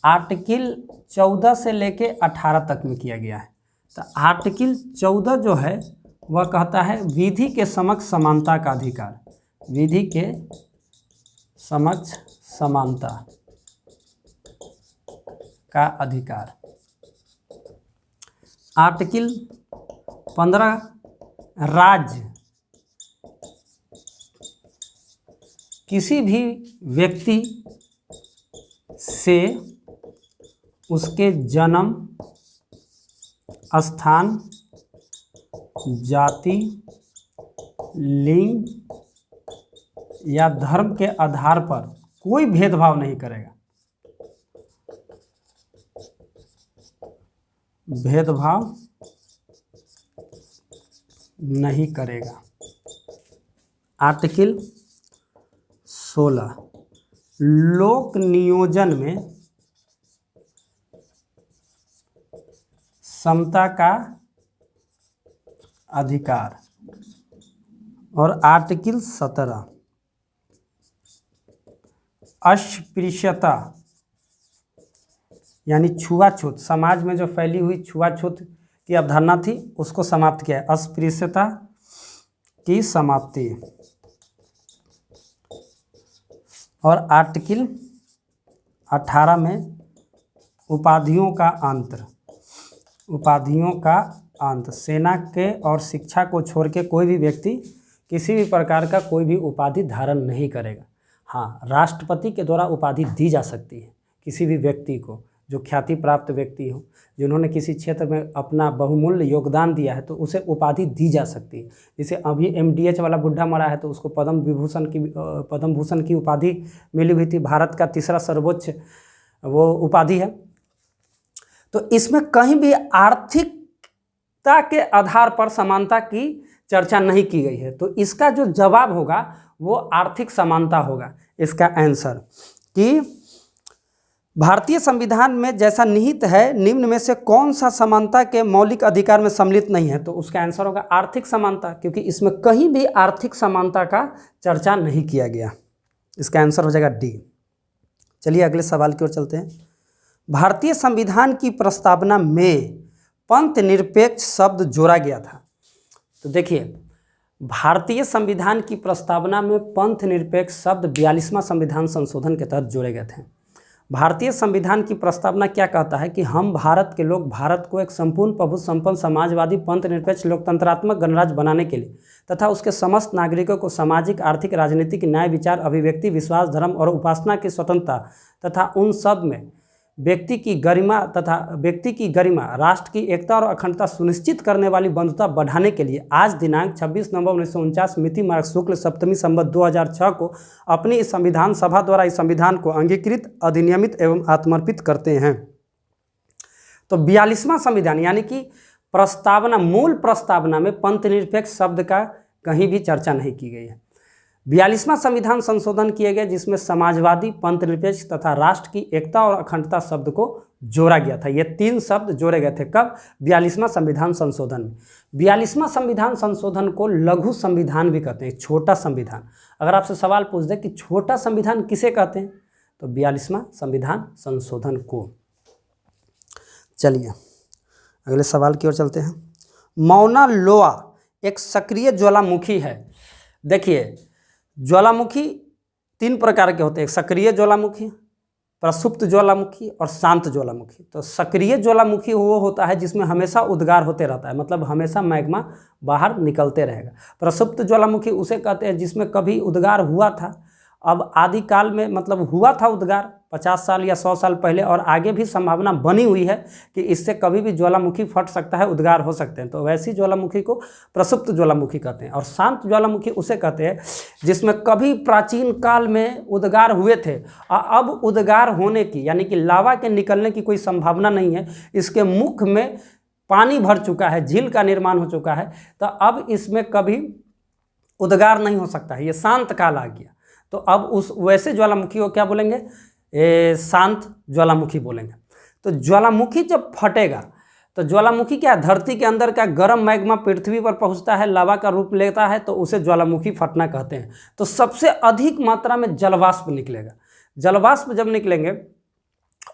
[SPEAKER 1] आर्टिकल 14 से लेके 18 तक में किया गया है। तो आर्टिकल 14 जो है वह कहता है विधि के समक्ष समानता का अधिकार, विधि के समक्ष समानता का अधिकार। आर्टिकल 15 राज्य किसी भी व्यक्ति से उसके जन्म स्थान, जाति, लिंग या धर्म के आधार पर कोई भेदभाव नहीं करेगा, भेदभाव नहीं करेगा। आर्टिकल 16 लोक नियोजन में समता का अधिकार। और आर्टिकल 17 अस्पृश्यता यानी छुआछूत, समाज में जो फैली हुई छुआछूत की अवधारणा थी उसको समाप्त किया है, अस्पृश्यता की समाप्ति। और आर्टिकल 18 में उपाधियों का अंत, उपाधियों का अंत। सेना के और शिक्षा को छोड़ के कोई भी व्यक्ति किसी भी प्रकार का कोई भी उपाधि धारण नहीं करेगा। हाँ, राष्ट्रपति के द्वारा उपाधि दी जा सकती है किसी भी व्यक्ति को जो ख्याति प्राप्त व्यक्ति हो, जिन्होंने किसी क्षेत्र में अपना बहुमूल्य योगदान दिया है, तो उसे उपाधि दी जा सकती है। जैसे अभी MDH वाला बुढ़ा मरा है तो उसको पद्म भूषण की उपाधि मिली हुई थी, भारत का 3रा सर्वोच्च वो उपाधि है। तो इसमें कहीं भी आर्थिकता के आधार पर समानता की चर्चा नहीं की गई है, तो इसका जो जवाब होगा वो आर्थिक समानता होगा इसका आंसर। कि भारतीय संविधान में जैसा निहित है, निम्न में से कौन सा समानता के मौलिक अधिकार में सम्मिलित नहीं है? तो उसका आंसर होगा आर्थिक समानता, क्योंकि इसमें कहीं भी आर्थिक समानता का चर्चा नहीं किया गया। इसका आंसर हो जाएगा डी। चलिए अगले सवाल की ओर चलते हैं। भारतीय संविधान की प्रस्तावना में पंथ निरपेक्ष शब्द जोड़ा गया था। तो देखिए, भारतीय संविधान की प्रस्तावना में पंथ निरपेक्ष शब्द 42वां संविधान संशोधन के तहत जोड़े गए थे। भारतीय संविधान की प्रस्तावना क्या कहता है कि हम भारत के लोग भारत को एक संपूर्ण प्रभु संपन्न समाजवादी पंथ निरपेक्ष लोकतंत्रात्मक गणराज्य बनाने के लिए तथा उसके समस्त नागरिकों को सामाजिक, आर्थिक, राजनीतिक, न्याय, विचार, अभिव्यक्ति, विश्वास, धर्म और उपासना की स्वतंत्रता तथा उन सब में व्यक्ति की गरिमा, राष्ट्र की एकता और अखंडता सुनिश्चित करने वाली बंधुता बढ़ाने के लिए आज दिनांक 26 नवंबर 1949 मिति मार्ग शुक्ल सप्तमी संवत 2006 को अपनी इस संविधान सभा द्वारा इस संविधान को अंगीकृत, अधिनियमित एवं आत्मर्पित करते हैं। तो 42वां संविधान यानी कि प्रस्तावना, मूल प्रस्तावना में पंथ निरपेक्ष शब्द का कहीं भी चर्चा नहीं की गई है। 42वां संविधान संशोधन किए गए जिसमें समाजवादी, पंथनिरपेक्ष तथा राष्ट्र की एकता और अखंडता शब्द को जोड़ा गया था। ये 3 शब्द जोड़े गए थे कब? 42वां संविधान संशोधन में। 42वां संविधान संशोधन को लघु संविधान भी कहते हैं, छोटा संविधान। अगर आपसे सवाल पूछ दे कि छोटा संविधान किसे कहते हैं, तो 42वां संविधान संशोधन को। चलिए अगले सवाल की ओर चलते हैं। मौना लोआ एक सक्रिय ज्वालामुखी है। देखिए ज्वालामुखी 3 प्रकार के होते हैं, सक्रिय ज्वालामुखी, प्रसुप्त ज्वालामुखी और शांत ज्वालामुखी। तो सक्रिय ज्वालामुखी वो होता है जिसमें हमेशा उद्गार होते रहता है, मतलब हमेशा मैग्मा बाहर निकलते रहेगा। प्रसुप्त ज्वालामुखी उसे कहते हैं जिसमें कभी उद्गार हुआ था, अब आदिकाल में मतलब हुआ था उद्गार 50 साल या 100 साल पहले, और आगे भी संभावना बनी हुई है कि इससे कभी भी ज्वालामुखी फट सकता है, उद्गार हो सकते हैं। तो वैसी ज्वालामुखी को प्रसुप्त ज्वालामुखी कहते हैं। और शांत ज्वालामुखी उसे कहते हैं जिसमें कभी प्राचीन काल में उद्गार हुए थे और अब उद्गार होने की यानी कि लावा के निकलने की कोई संभावना नहीं है, इसके मुख में पानी भर चुका है, झील का निर्माण हो चुका है, तो अब इसमें कभी उद्गार नहीं हो सकता है, ये शांत काल आ गया। तो अब उस वैसे ज्वालामुखी को क्या बोलेंगे? शांत ज्वालामुखी बोलेंगे। तो ज्वालामुखी जब फटेगा तो ज्वालामुखी क्या, धरती के अंदर का गर्म मैग्मा पृथ्वी पर पहुंचता है, लावा का रूप लेता है, तो उसे ज्वालामुखी फटना कहते हैं। तो सबसे अधिक मात्रा में जलवाष्प निकलेगा। जलवाष्प जब निकलेंगे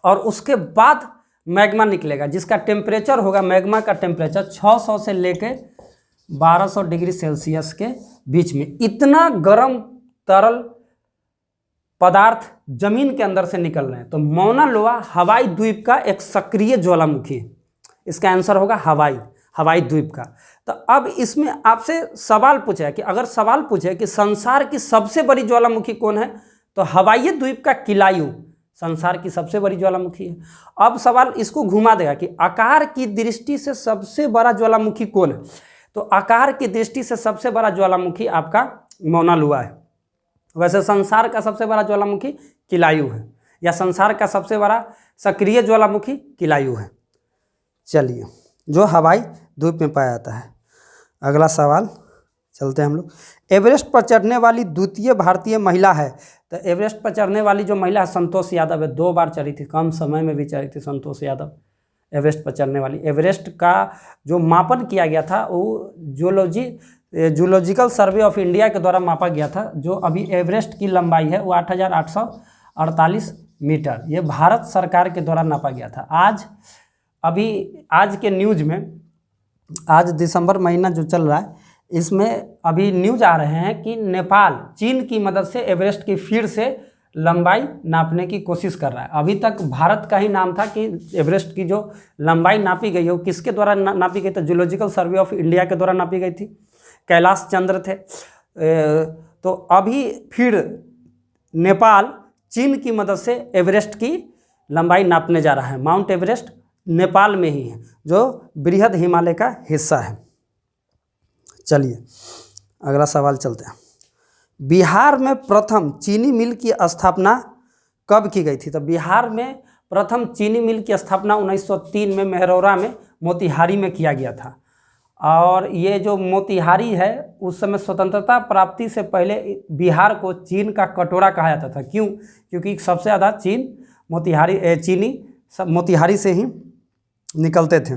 [SPEAKER 1] और उसके बाद मैग्मा निकलेगा जिसका टेम्परेचर होगा, मैग्मा का टेम्परेचर 600 से लेकर 1200 डिग्री सेल्सियस के बीच में। इतना गर्म तरल पदार्थ जमीन के अंदर से निकल रहे हैं। तो मौना लोआ हवाई द्वीप का एक सक्रिय ज्वालामुखी है। इसका आंसर होगा हवाई द्वीप का। तो अब इसमें आपसे सवाल पूछा है कि अगर सवाल पूछे कि संसार की सबसे बड़ी ज्वालामुखी कौन है, तो हवाई द्वीप का किलायु संसार की सबसे बड़ी ज्वालामुखी है। अब सवाल इसको घुमा देगा कि आकार की दृष्टि से सबसे बड़ा ज्वालामुखी कौन है, तो आकार की दृष्टि से सबसे बड़ा ज्वालामुखी आपका मौना लोआ है। वैसे संसार का सबसे बड़ा ज्वालामुखी किलायु है, या संसार का सबसे बड़ा सक्रिय ज्वालामुखी किलायु है। चलिए, जो हवाई द्वीप में पाया जाता है। अगला सवाल चलते हैं हम लोग। एवरेस्ट पर चढ़ने वाली द्वितीय भारतीय महिला है। तो एवरेस्ट पर चढ़ने वाली जो महिला है संतोष यादव है, 2 बार चढ़ी थी, कम समय में भी चढ़ी थी संतोष यादव एवरेस्ट पर चढ़ने वाली। एवरेस्ट का जो मापन किया गया था वो जूलॉजिकल सर्वे ऑफ इंडिया के द्वारा मापा गया था। जो अभी एवरेस्ट की लंबाई है वो 8848 मीटर, ये भारत सरकार के द्वारा नापा गया था। आज के न्यूज में, आज दिसंबर महीना जो चल रहा है, इसमें अभी न्यूज आ रहे हैं कि नेपाल चीन की मदद से एवरेस्ट की फिर से लंबाई नापने की कोशिश कर रहा है। अभी तक भारत का ही नाम था कि एवरेस्ट की जो लंबाई नापी गई है वो किसके द्वारा नापी गई? तो जूलॉजिकल सर्वे ऑफ इंडिया के द्वारा नापी गई थी, कैलाश चंद्र थे। तो अभी फिर नेपाल चीन की मदद से एवरेस्ट की लंबाई नापने जा रहा है। माउंट एवरेस्ट नेपाल में ही है, जो बृहद हिमालय का हिस्सा है। चलिए अगला सवाल चलते हैं। बिहार में प्रथम चीनी मिल की स्थापना कब की गई थी? तो बिहार में प्रथम चीनी मिल की स्थापना 1903 में मेहरौरा में मोतिहारी में किया गया था। और ये जो मोतिहारी है उस समय स्वतंत्रता प्राप्ति से पहले बिहार को चीन का कटोरा कहा जाता था। क्यों? क्योंकि सबसे ज़्यादा चीनी सब मोतिहारी से ही निकलते थे।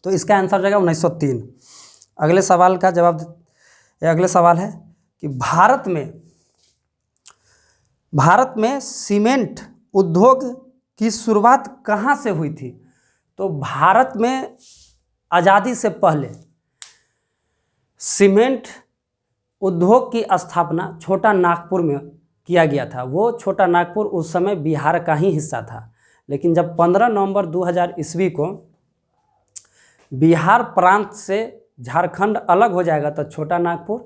[SPEAKER 1] तो इसका आंसर हो जाएगा 1903। अगले सवाल का जवाब, अगले सवाल है कि भारत में सीमेंट उद्योग की शुरुआत कहाँ से हुई थी? तो भारत में आज़ादी से पहले सीमेंट उद्योग की स्थापना छोटा नागपुर में किया गया था। वो छोटा नागपुर उस समय बिहार का ही हिस्सा था, लेकिन जब 15 नवंबर 2000 ईस्वी को बिहार प्रांत से झारखंड अलग हो जाएगा तो छोटा नागपुर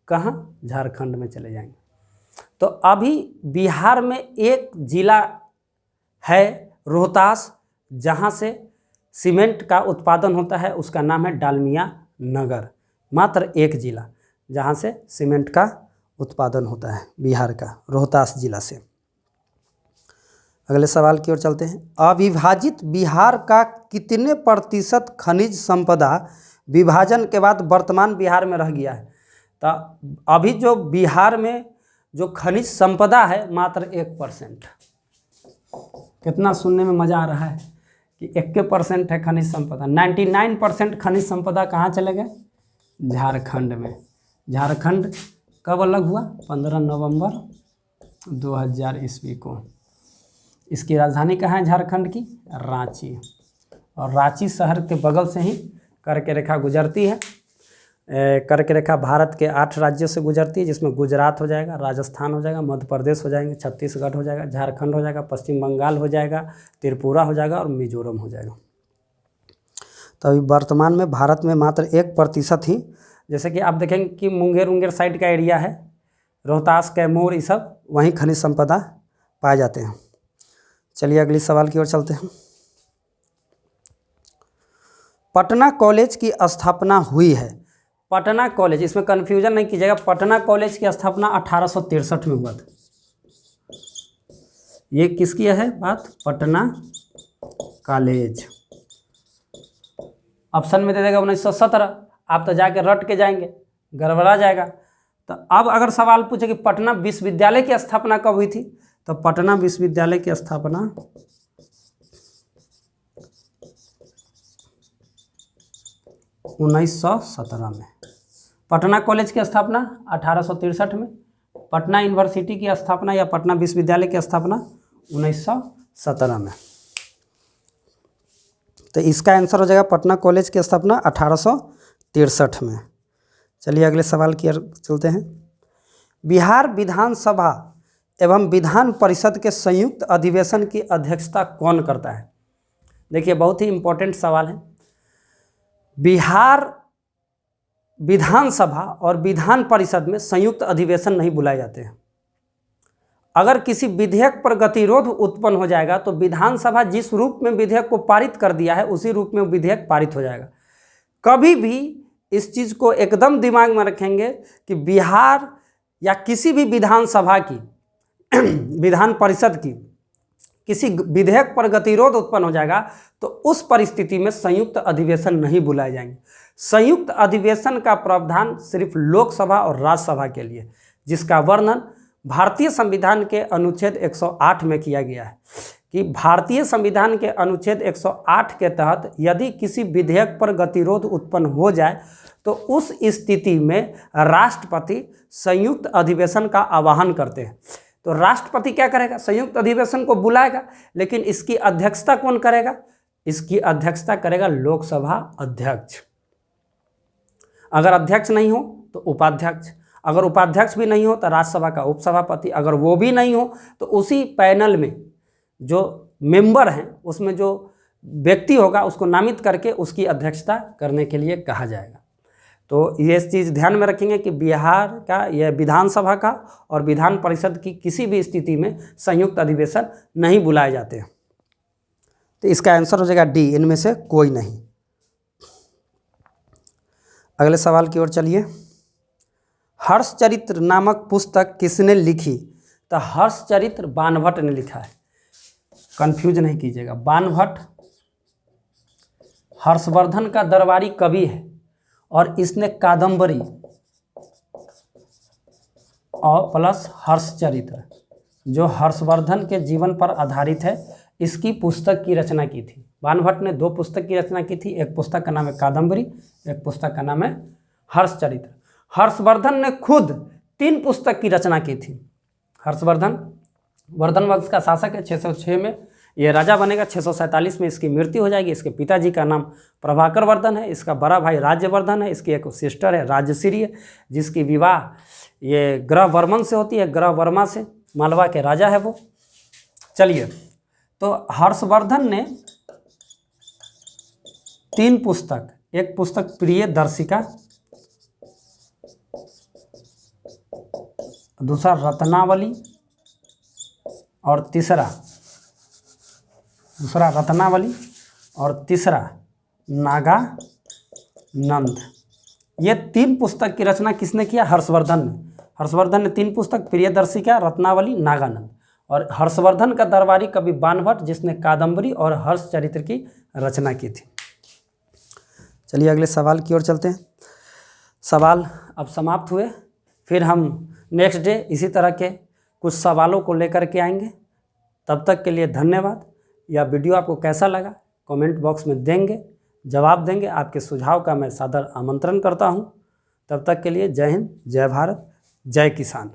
[SPEAKER 1] कहाँ? झारखंड में चले जाएंगे। तो अभी बिहार में एक जिला है रोहतास, जहाँ से सीमेंट का उत्पादन होता है, उसका नाम है डालमिया नगर। मात्र एक जिला जहाँ से सीमेंट का उत्पादन होता है बिहार का, रोहतास जिला से। अगले सवाल की ओर चलते हैं। अविभाजित बिहार का कितने प्रतिशत खनिज संपदा विभाजन के बाद वर्तमान बिहार में रह गया है? तो अभी जो बिहार में जो खनिज संपदा है मात्र 1%। कितना सुनने में मज़ा आ रहा है कि 1% है खनिज संपदा। 99% खनिज संपदा कहाँ चले गए? झारखंड में। झारखंड कब अलग हुआ? 15 नवंबर 2000 ईस्वी को। इसकी राजधानी कहाँ है झारखंड की? रांची। और रांची शहर के बगल से ही कर्क रेखा गुजरती है। कर्क रेखा भारत के 8 राज्यों से गुजरती है, जिसमें गुजरात हो जाएगा, राजस्थान हो जाएगा, मध्य प्रदेश हो जाएंगे, छत्तीसगढ़ हो जाएगा, झारखंड हो जाएगा, पश्चिम बंगाल हो जाएगा, त्रिपुरा हो जाएगा और मिजोरम हो जाएगा। तो अभी वर्तमान में भारत में मात्र 1% ही, जैसे कि आप देखेंगे कि मुंगेर साइड का एरिया है, रोहतास, कैमूर, ये सब वहीं खनिज संपदा पाए जाते हैं। चलिए अगली सवाल की ओर चलते हैं। पटना कॉलेज की स्थापना हुई है। पटना कॉलेज, इसमें कन्फ्यूजन नहीं कीजिएगा, पटना कॉलेज की स्थापना 1863 में हुआ था। ये किसकी है बात? पटना कॉलेज। ऑप्शन में दे देगा 1917। आप तो जाके रट के जाएंगे, गड़बड़ा जाएगा। तो अब अगर सवाल पूछे कि पटना विश्वविद्यालय की स्थापना कब हुई थी, तो पटना विश्वविद्यालय की स्थापना 1917 में। पटना कॉलेज की स्थापना 1863 में। पटना यूनिवर्सिटी की स्थापना या पटना विश्वविद्यालय की स्थापना 1917 में। तो इसका आंसर हो जाएगा पटना कॉलेज की स्थापना 1863 में। चलिए अगले सवाल की ओर चलते हैं। बिहार विधानसभा एवं विधान परिषद के संयुक्त अधिवेशन की अध्यक्षता कौन करता है? देखिए बहुत ही इम्पोर्टेंट सवाल है। बिहार विधानसभा और विधान परिषद में संयुक्त अधिवेशन नहीं बुलाए जाते हैं। अगर किसी विधेयक पर गतिरोध उत्पन्न हो जाएगा तो विधानसभा जिस रूप में विधेयक को पारित कर दिया है उसी रूप में विधेयक पारित हो जाएगा। कभी भी इस चीज़ को एकदम दिमाग में रखेंगे कि बिहार या किसी भी विधानसभा की विधान परिषद की किसी विधेयक पर गतिरोध उत्पन्न हो जाएगा तो उस परिस्थिति में संयुक्त अधिवेशन नहीं बुलाए जाएंगे। संयुक्त अधिवेशन का प्रावधान सिर्फ लोकसभा और राज्यसभा के लिए, जिसका वर्णन भारतीय संविधान के अनुच्छेद 108 में किया गया है कि भारतीय संविधान के अनुच्छेद 108 के तहत यदि किसी विधेयक पर गतिरोध उत्पन्न हो जाए तो उस स्थिति में राष्ट्रपति संयुक्त अधिवेशन का आह्वान करते हैं। तो राष्ट्रपति क्या करेगा? संयुक्त अधिवेशन को बुलाएगा, लेकिन इसकी अध्यक्षता कौन करेगा? इसकी अध्यक्षता करेगा लोकसभा अध्यक्ष। अगर अध्यक्ष नहीं हो तो उपाध्यक्ष, अगर उपाध्यक्ष भी नहीं हो तो राज्यसभा का उपसभापति, अगर वो भी नहीं हो तो उसी पैनल में जो मेंबर हैं उसमें जो व्यक्ति होगा उसको नामित करके उसकी अध्यक्षता करने के लिए कहा जाएगा। तो ये चीज़ ध्यान में रखेंगे कि बिहार का यह विधानसभा का और विधान परिषद की किसी भी स्थिति में संयुक्त अधिवेशन नहीं बुलाए जाते हैं। तो इसका आंसर हो जाएगा डी, इनमें से कोई नहीं। अगले सवाल की ओर चलिए। हर्षचरित्र नामक पुस्तक किसने लिखी? तो हर्षचरित्र बाणभट्ट ने लिखा है, कंफ्यूज नहीं कीजिएगा। बाणभट्ट हर्षवर्धन का दरबारी कवि है और इसने कादंबरी और प्लस हर्षचरित्र जो हर्षवर्धन के जीवन पर आधारित है इसकी पुस्तक की रचना की थी। बाणभट्ट ने 2 पुस्तक की रचना की थी, एक पुस्तक का नाम है कादंबरी, एक पुस्तक का नाम है हर्षचरित्र। हर्षवर्धन ने खुद 3 पुस्तक की रचना की थी। हर्षवर्धन वर्धन वंश का शासक है, 606 में ये राजा बनेगा, 647 में इसकी मृत्यु हो जाएगी। इसके पिताजी का नाम प्रभाकर वर्धन है, इसका बड़ा भाई राज्यवर्धन है, इसकी एक सिस्टर है राजश्री, जिसकी विवाह ये ग्रह वर्मन से होती है, ग्रह वर्मा से, मालवा के राजा है वो। चलिए, तो हर्षवर्धन ने 3 पुस्तक, एक पुस्तक प्रियदर्शिका, दूसरा रत्नावली और तीसरा नागानंद। ये 3 पुस्तक की रचना किसने किया? हर्षवर्धन ने। हर्षवर्धन ने 3 पुस्तक प्रियदर्शिका, रत्नावली, नागानंद। और हर्षवर्धन का दरबारी कवि बाणभट्ट जिसने कादंबरी और हर्षचरित्र की रचना की थी। चलिए अगले सवाल की ओर चलते हैं। सवाल अब समाप्त हुए। फिर हम नेक्स्ट डे इसी तरह के कुछ सवालों को लेकर के आएंगे। तब तक के लिए धन्यवाद। यह वीडियो आपको कैसा लगा कमेंट बॉक्स में देंगे, जवाब देंगे। आपके सुझाव का मैं सादर आमंत्रण करता हूं। तब तक के लिए जय हिंद, जय भारत, जय किसान।